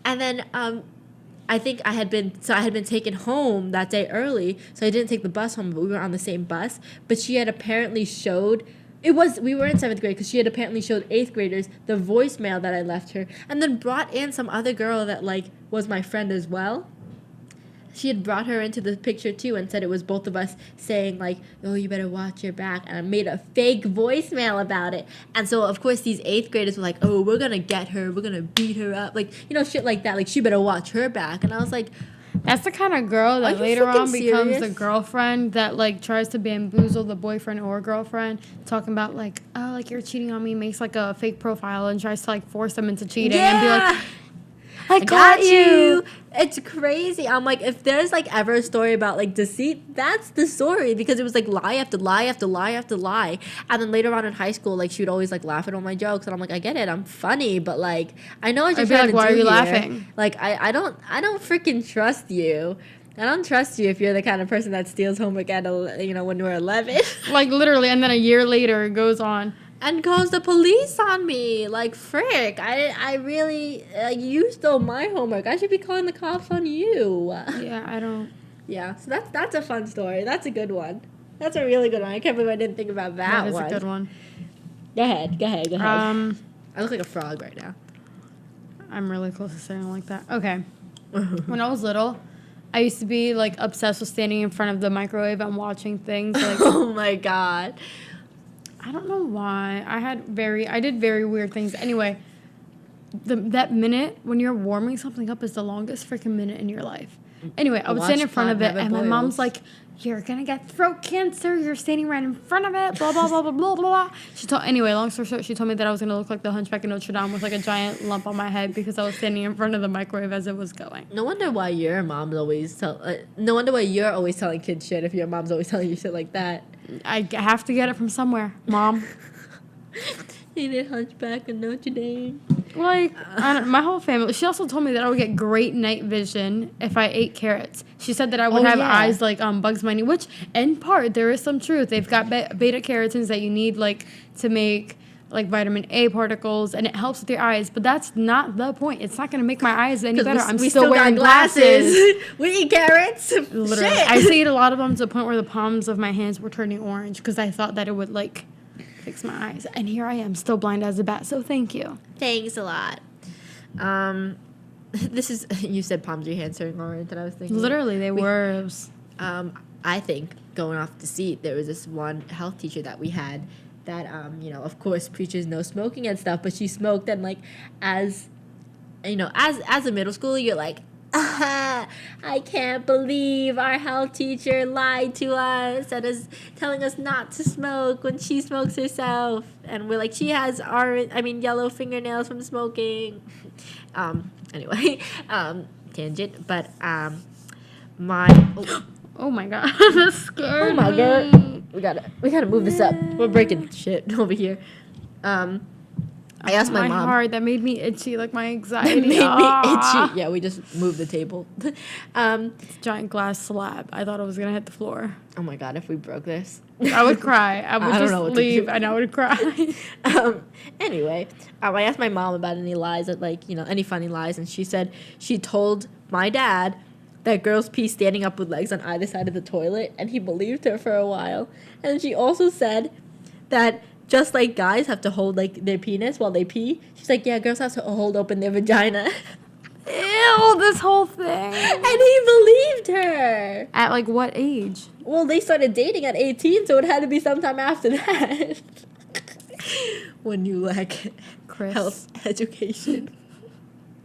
then I think I had been taken home that day early, so I didn't take the bus home, but we were on the same bus. But she had apparently showed, we were in 7th grade, because she had apparently showed 8th graders the voicemail that I left her, and then brought in some other girl that like was my friend as well. She had brought her into the picture too, and said it was both of us saying like, oh, you better watch your back, and I made a fake voicemail about it. And so of course these 8th graders were like, oh, we're gonna get her, we're gonna beat her up, like, shit like that, like, she better watch her back. And I was like, that's the kind of girl that you later on freaking becomes the serious? girlfriend that like tries to bamboozle the boyfriend or girlfriend, talking about like, oh, like you're cheating on me, makes like a fake profile and tries to like force them into cheating and be like, I got you. It's crazy. I'm like, if there's like ever a story about like deceit, that's the story, because it was like lie after lie after lie after lie. And then later on in high school, like, she would always like laugh at all my jokes, and I'm like, I get it, I'm funny, but like, I know what you're I'd be trying like, to why do are you here. laughing? Like, I don't freaking trust you. I don't trust you if you're the kind of person that steals homework at when we're 11. Like literally, and then a year later it goes on. And calls the police on me. Like, frick. I really, you stole my homework. I should be calling the cops on you. Yeah, I don't. Yeah, so that's a fun story. That's a good one. That's a really good one. I can't believe I didn't think about that That is one. a good one. Go ahead. Um, I look like a frog right now. I'm really close to saying like that. Okay. When I was little, I used to be like obsessed with standing in front of the microwave and watching things. Like, Oh my god. I don't know why. I did very weird things. Anyway, that minute when you're warming something up is the longest freaking minute in your life. Anyway, I would stand in front of it, and my mom's like, you're gonna get throat cancer, you're standing right in front of it, blah, blah, blah, blah, blah, blah. Anyway, long story short, she told me that I was gonna look like the Hunchback of Notre Dame with like a giant lump on my head because I was standing in front of the microwave as it was going. No wonder why your mom's always no wonder why you're always telling kids shit if your mom's always telling you shit like that. I have to get it from somewhere, Mom. You did Hunchback of Notre Dame. Like, my whole family. She also told me that I would get great night vision if I ate carrots. She said that I would have eyes like Bugs Bunny, which in part there is some truth. They've got beta carotene that you need like to make like vitamin A particles, and it helps with your eyes. But that's not the point. It's not going to make my eyes any better. I'm still wearing glasses. We eat carrots. Literally, Shit. I used to eat a lot of them to the point where the palms of my hands were turning orange because I thought that it would like fix my eyes. And here I am, still blind as a bat. So thank you. Thanks a lot. This is, you said palms of your hands turning orange, and I was thinking. Literally, they were. It was, I think, going off Deceit, there was this one health teacher that we had that, of course, preaches no smoking and stuff, but she smoked, and, like, as a middle schooler, you're like, I can't believe our health teacher lied to us and is telling us not to smoke when she smokes herself. And we're like, she has yellow fingernails from smoking. Anyway, tangent. But my Oh my god, that scared oh my me. god, we gotta move this up. We're breaking shit over here. I asked my mom. heart, that made me itchy, like my It anxiety. made me Ah. itchy. Yeah, we just moved the table. Giant glass slab. I thought it was gonna hit the floor. Oh my god, if we broke this. I would cry. I would I don't just know what to leave do. and I would cry. Anyway, I asked my mom about any lies that any funny lies, and she said she told my dad that girls pee standing up with legs on either side of the toilet, and he believed her for a while. And she also said that just like guys have to hold like their penis while they pee, she's like, yeah, girls have to hold open their vagina. Ew, this whole thing. And he believed her. At like what age? Well, they started dating at 18, so it had to be sometime after that. When you lack Chris. health education.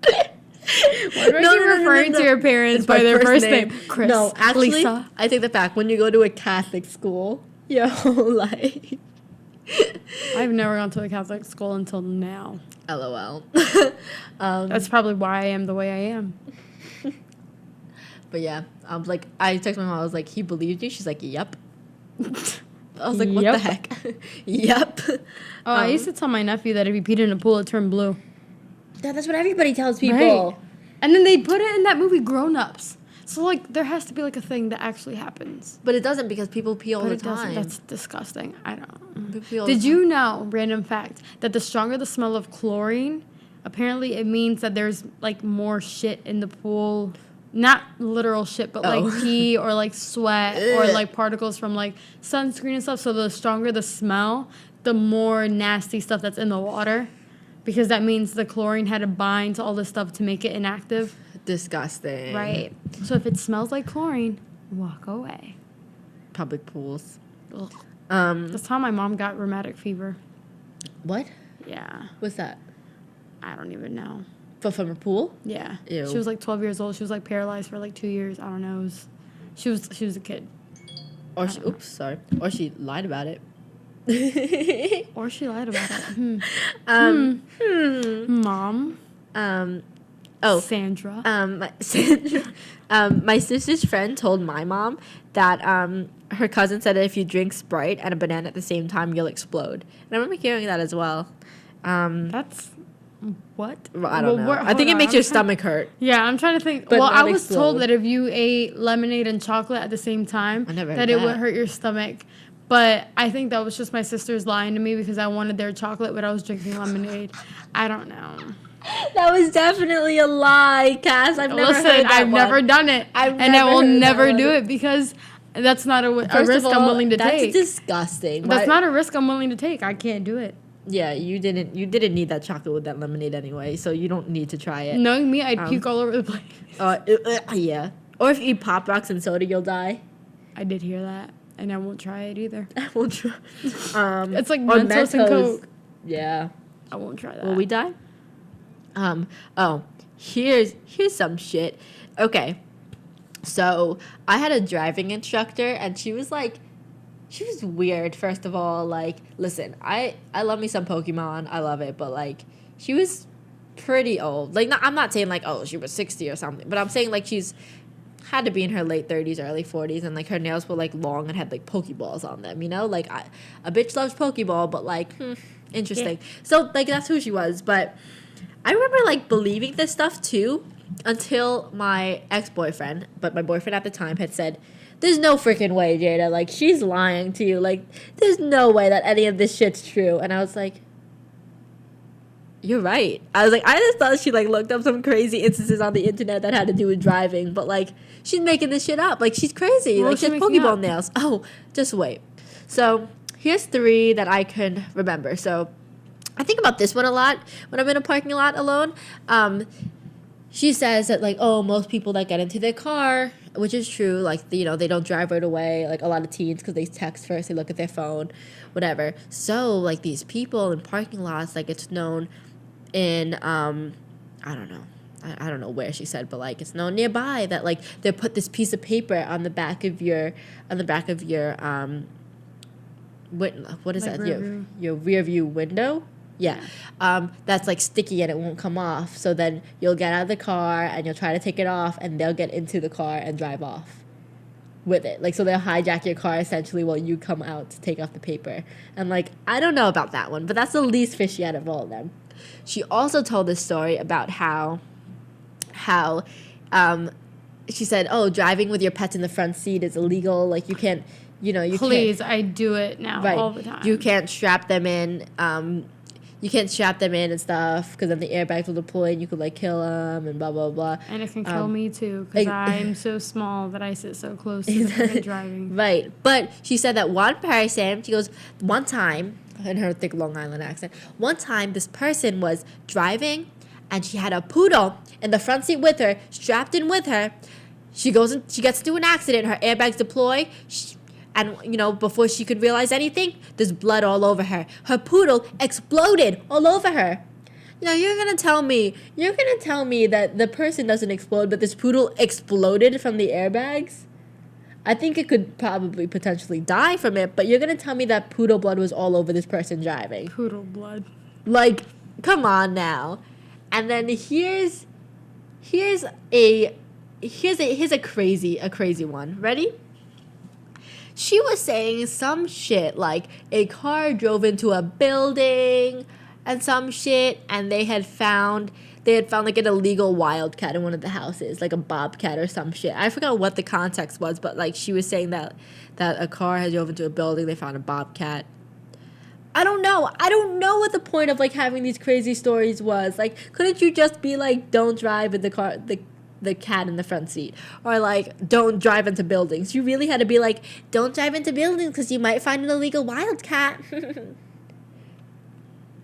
Why are you referring to your parents It's by my their first name? Chris. No, actually, Lisa. I take that back. When you go to a Catholic school your whole life. I've never gone to a Catholic school until now. LOL. That's probably why I am the way I am. But yeah, I texted my mom. I was like, he believed you? She's like, yep. I was like, what the Yep. heck? Yep. Oh, I used to tell my nephew that if he peed in a pool, it turned blue. Yeah, that's what everybody tells people. Right. And then they put it in that movie Grown Ups. So, like, there has to be, like, a thing that actually happens. But it doesn't because people pee all But the it doesn't. time. That's disgusting. I don't. People pee all the Did time. you know, random fact, that the stronger the smell of chlorine, apparently it means that there's, like, more shit in the pool. Not literal shit, but, like, pee or, like, sweat or, like, particles from, like, sunscreen and stuff. So the stronger the smell, the more nasty stuff that's in the water. Because that means the chlorine had to bind to all this stuff to make it inactive. Disgusting. Right. So if it smells like chlorine, walk away. Public pools. Ugh. Um, That's how my mom got rheumatic fever. what? Yeah. What's that? I don't even know. From a pool? Yeah. Ew. She was like 12 years old. She was like paralyzed for like 2 years. I don't know. She was a kid. Or she, oops, sorry. Or she lied about it. Or she lied about it. Mom. Oh. Sandra. My sister's friend told my mom that her cousin said that if you drink Sprite and a banana at the same time, you'll explode. And I remember hearing that as well. That's what? I don't know. I think it makes your stomach hurt. Yeah, I'm trying to think. But Well, not I was explode. told that if you ate lemonade and chocolate at the same time, I never heard that it that. would hurt your stomach. But I think that was just my sisters lying to me because I wanted their chocolate, but I was drinking lemonade. I don't know. That was definitely a lie, Cass. I've never heard that I've one. never done it, I've and I never will heard that never one. do it because that's not a First risk of I'm all, willing to that's take. disgusting. That's Why- not a risk I'm willing to take. I can't do it. Yeah, you didn't need that chocolate with that lemonade anyway, so you don't need to try it. Knowing me, I'd puke all over the place. Yeah. Or if you eat Pop Rocks and soda, you'll die. I did hear that, and I won't try it either. I won't try. It's like or Mentos and Coke. Yeah. I won't try that. Will we die? Oh, here's some shit. Okay. So I had a driving instructor and she was weird, first of all. Like, listen, I love me some Pokemon. I love it, but like she was pretty old. Like, I'm not saying like, oh, she was 60 or something, but I'm saying like she's had to be in her late 30s, early 40s, and like her nails were like long and had like Pokeballs on them, you know? Like a bitch loves Pokeball, but like, interesting. Yeah. So like that's who she was, but I remember like believing this stuff too until my ex-boyfriend, but my boyfriend at the time had said, there's no freaking way, Jada, like she's lying to you. Like there's no way that any of this shit's true. And I was like, you're right. I was like, I just thought she like looked up some crazy instances on the internet that had to do with driving, but like she's making this shit up. Like she's crazy. What Like was she she has making Pokeball up? nails. Oh, just wait. So here's 3 that I can remember. So I think about this one a lot when I'm in a parking lot alone. She says that like, oh, most people that get into their car, which is true, like, you know, they don't drive right away. Like a lot of teens, because they text first, they look at their phone, whatever. So like these people in parking lots, like it's known in I don't know, I don't know where she said, but like it's known nearby that like they put this piece of paper on the back of your what is Like that, rear view. your rear view window. Yeah. That's like sticky and it won't come off. So then you'll get out of the car and you'll try to take it off and they'll get into the car and drive off with it. Like, so they'll hijack your car essentially while you come out to take off the paper. And like, I don't know about that one, but that's the least fishy out of all of them. She also told this story about how she said, oh, driving with your pets in the front seat is illegal. Like, you can't, you know, you Please, can't. I do it now all the time. You can't strap them in. You can't strap them in and stuff because then the airbags will deploy and you could like kill them and blah blah blah. And it can kill me too because I'm so small that I sit so close to the freaking driving. Right, but she said that one person, she goes, one time, in her thick Long Island accent, one time this person was driving and she had a poodle in the front seat with her, strapped in with her. She goes and she gets into an accident. Her airbags deploy. And, you know, before she could realize anything, there's blood all over her. Her poodle exploded all over her. You know, you're going to tell me that the person doesn't explode, but this poodle exploded from the airbags? I think it could probably potentially die from it, but you're going to tell me that poodle blood was all over this person driving. Poodle blood. Like, come on now. And then here's a crazy one. Ready? She was saying some shit like a car drove into a building and some shit, and they had found like an illegal wildcat in one of the houses, like a bobcat or some shit. I forgot what the context was, but like she was saying that a car had drove into a building, they found a bobcat. I don't know what the point of like having these crazy stories was. Like, couldn't you just be like, don't drive with the cat in the front seat, or like don't drive into buildings? You really had to be like, don't drive into buildings because you might find an illegal wildcat.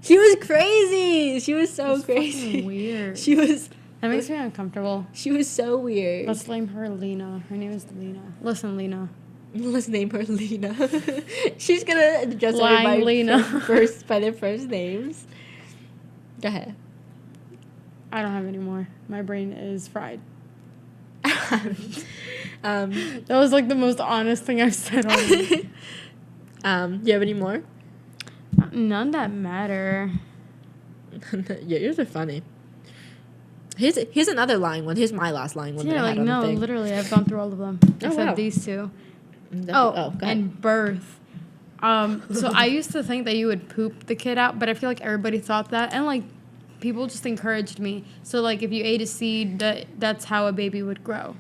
She was crazy. She was so crazy. Weird. That makes me uncomfortable. She was so weird. Let's name her Lena. Her name is Lena. Listen, Lena. Let's name her Lena. She's gonna address Lying everybody Lena. by their first names. Go ahead. I don't have any more. My brain is fried. That was like the most honest thing I've said all week. Do you have any more? None that matter. Yeah, yours are funny. Here's another lying one. Here's my last lying one. Yeah, that I like had on no, the thing. literally, I've gone through all of them except wow. these two. Go ahead. And birth. So I used to think that you would poop the kid out, but I feel like everybody thought that, and like people just encouraged me. So like if you ate a seed, that's how a baby would grow.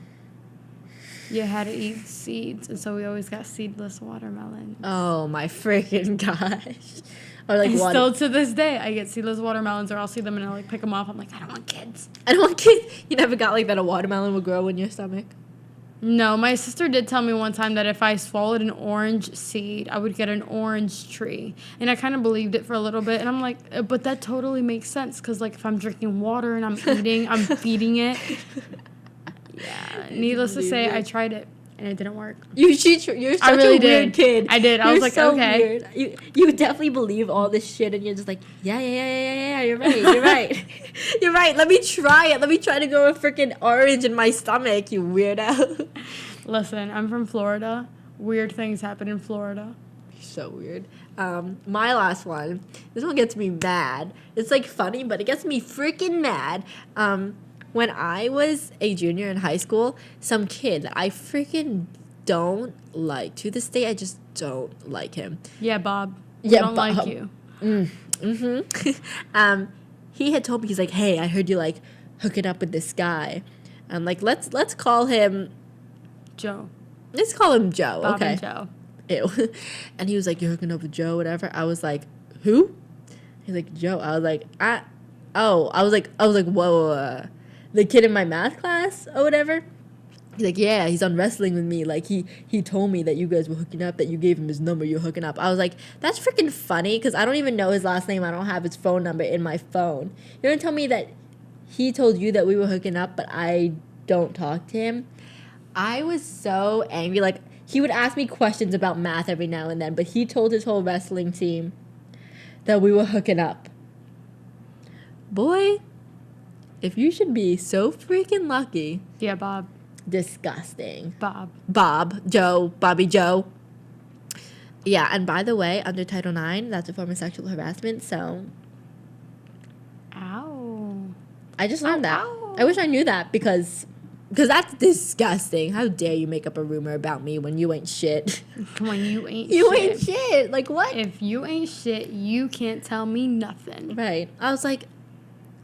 You had to eat seeds, and so we always got seedless watermelons. Oh my freaking gosh! Or like and still to this day, I get seedless watermelons, or I'll see them and I'll like pick them off. I'm like, I don't want kids. I don't want kids. You never got like that a watermelon would grow in your stomach? No, my sister did tell me one time that if I swallowed an orange seed, I would get an orange tree. And I kind of believed it for a little bit. And I'm like, but that totally makes sense. Because, like, if I'm drinking water and I'm eating, I'm feeding it. Yeah. Needless to say, I tried it. And it didn't work. You're such a weird kid. I did. I was like, so okay. Weird. You definitely believe all this shit, and you're just like, yeah. You're right. You're right. You're right. Let me try it. Let me try to grow a freaking orange in my stomach. You weirdo. Listen, I'm from Florida. Weird things happen in Florida. So weird. My last one. This one gets me mad. It's like funny, but it gets me freaking mad. When I was a junior in high school, some kid that I freaking don't like, to this day, I just don't like him. Yeah, Bob. Yeah, I don't like you. He had told me, he's like, hey, I heard you like hooking up with this guy. I'm like, let's call him Joe. Let's call him Joe. Bob okay. And Joe. Ew. And he was like, you're hooking up with Joe, whatever. I was like, who? He's like, Joe. I was like, I was like, whoa. The kid in my math class or whatever. He's like, yeah, he's on wrestling with me. Like, he told me that you guys were hooking up, that you gave him his number, you're hooking up. I was like, that's freaking funny, because I don't even know his last name. I don't have his phone number in my phone. You're going to tell me that he told you that we were hooking up, but I don't talk to him? I was so angry. Like, he would ask me questions about math every now and then, but he told his whole wrestling team that we were hooking up. Boy, if you should be so freaking lucky. Yeah, Bob. Disgusting. Bobby Joe. Yeah, and by the way, under Title IX, that's a form of sexual harassment, so Ow. I just learned that. Ow. I wish I knew that because that's disgusting. How dare you make up a rumor about me when you ain't shit? When you ain't You shit. ain't shit. Like, what? If you ain't shit, you can't tell me nothing. Right. I was like,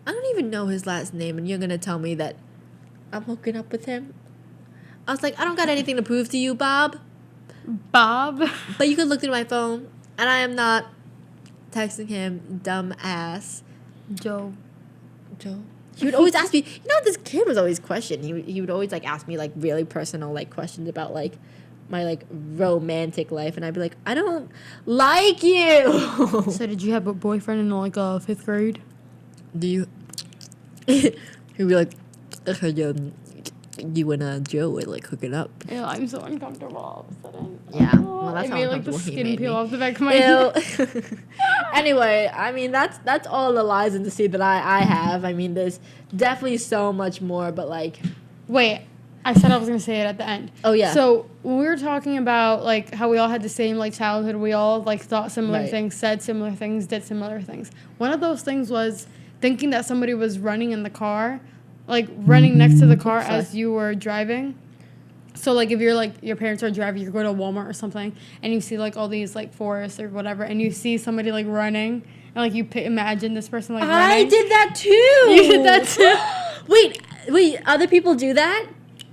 I don't even know his last name, and you're going to tell me that I'm hooking up with him? I was like, I don't got anything to prove to you, Bob. Bob? But you could look through my phone, and I am not texting him, dumb ass. Joe. He would always ask me, you know, this kid was always questioning. He would always, like, ask me, like, really personal, like, questions about, like, my, like, romantic life. And I'd be like, I don't like you. So did you have a boyfriend in, like, 5th grade? Do you? He'd be like, you and Joe were, like, hooking up. Yeah, I'm so uncomfortable all of a sudden. Yeah, well, that's it how made, like, the uncomfortable he skin made peel me. off the back of my head. Ew. Anyway, I mean, that's all the lies and deceit that I have. I mean, there's definitely so much more, but, like... Wait, I said I was going to say it at the end. Oh, yeah. So when we were talking about, like, how we all had the same, like, childhood, we all, like, thought similar Right. things, said similar things, did similar things. One of those things was thinking that somebody was running in the car, like, running next to the car Sorry. as you were driving. So, like, if you're, like, your parents are driving, you're going to Walmart or something, and you see, like, all these, like, forests or whatever, and you see somebody, like, running, and, like, you imagine this person, like, I running. did that too. You did that too? Wait, other people do that?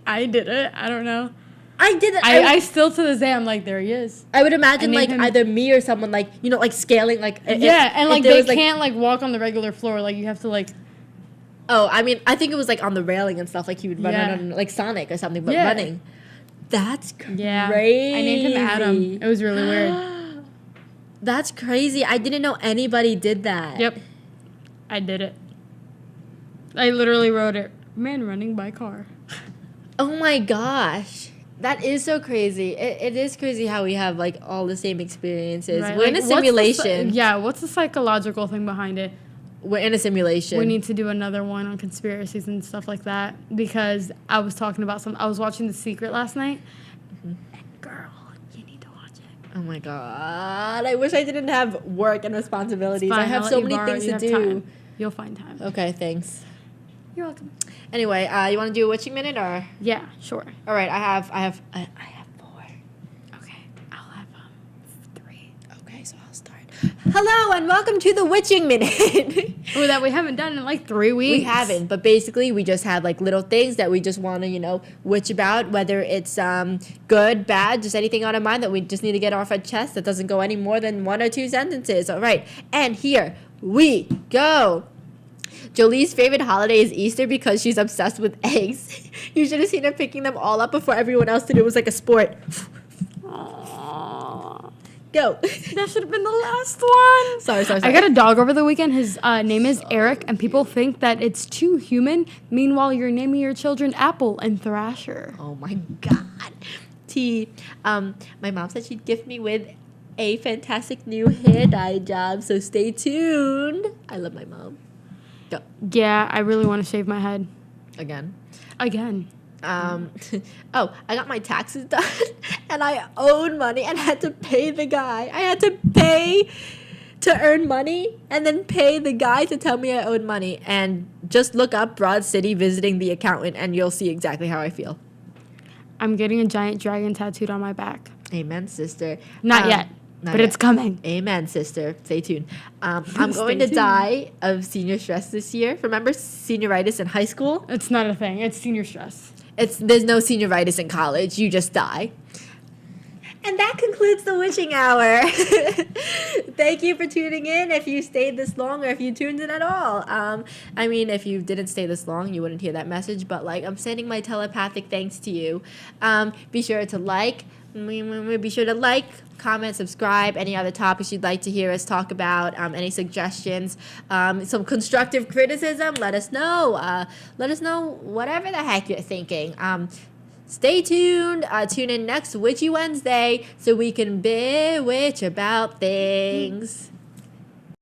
I did it. I don't know. I did it. I still, to this day, I'm like, there he is. I would imagine, I like, named him- either me or someone, like, you know, like, scaling, like... Yeah, and, like, there they was, like... can't, like, walk on the regular floor. Like, you have to, like... Oh, I mean, I think it was, like, on the railing and stuff. Like, he would run Yeah. on, like, Sonic or something, but Yeah. running. That's crazy. Yeah. I named him Adam. It was really weird. That's crazy. I didn't know anybody did that. Yep. I did it. I literally wrote it. Man running by car. Oh, my gosh. That is so crazy. It is crazy how we have, like, all the same experiences. Right? We're in a Like, what's the simulation. yeah, what's the psychological thing behind it? We're in a simulation. We need to do another one on conspiracies and stuff like that because I was talking about I was watching The Secret last night. And girl, you need to watch it. Oh my god. I wish I didn't have work and responsibilities. It's fine, I have I'll so let you many borrow it. things You to have do. time. You'll find time. Okay, thanks. You're welcome. Anyway, you want to do a witching minute or? Yeah, sure. All right, I have 4. Okay, I'll have 3. Okay, so I'll start. Hello and welcome to the witching minute. Oh, that we haven't done in like 3 weeks. We haven't, but basically we just have like little things that we just want to, you know, witch about, whether it's good, bad, just anything on our mind that we just need to get off our chest that doesn't go any more than 1 or 2 sentences. All right, and here we go. Jolie's favorite holiday is Easter because she's obsessed with eggs. You should have seen her picking them all up before everyone else did. It was like a sport. Aww. Go. That should have been the last one. Sorry. I got a dog over the weekend. His name is Eric, and people think that it's too human. Meanwhile, you're naming your children Apple and Thrasher. Oh my god. My mom said she'd gift me with a fantastic new hair dye job, so stay tuned. I love my mom. Go. Yeah, I really want to shave my head. Again. Again. Oh, I got my taxes done and I owed money and had to pay the guy. I had to pay to earn money and then pay the guy to tell me I owed money. And just look up Broad City visiting the accountant and you'll see exactly how I feel. I'm getting a giant dragon tattooed on my back. Amen, sister. Not yet, not but yet. it's coming. Amen, sister. Stay tuned. I'm Stay going to tuned. die of senior stress this year. Remember senioritis in high school? It's not a thing. It's senior stress. There's no senioritis in college. You just die. And that concludes the witching hour. Thank you for tuning in. If you stayed this long, or if you tuned in at all. I mean, if you didn't stay this long, you wouldn't hear that message. But like, I'm sending my telepathic thanks to you. Be sure to like. Be sure to like, comment, subscribe. Any other topics you'd like to hear us talk about? Any suggestions? Some constructive criticism? Let us know. Let us know whatever the heck you're thinking. Stay tuned. Tune in next Witchy Wednesday so we can bewitch about things.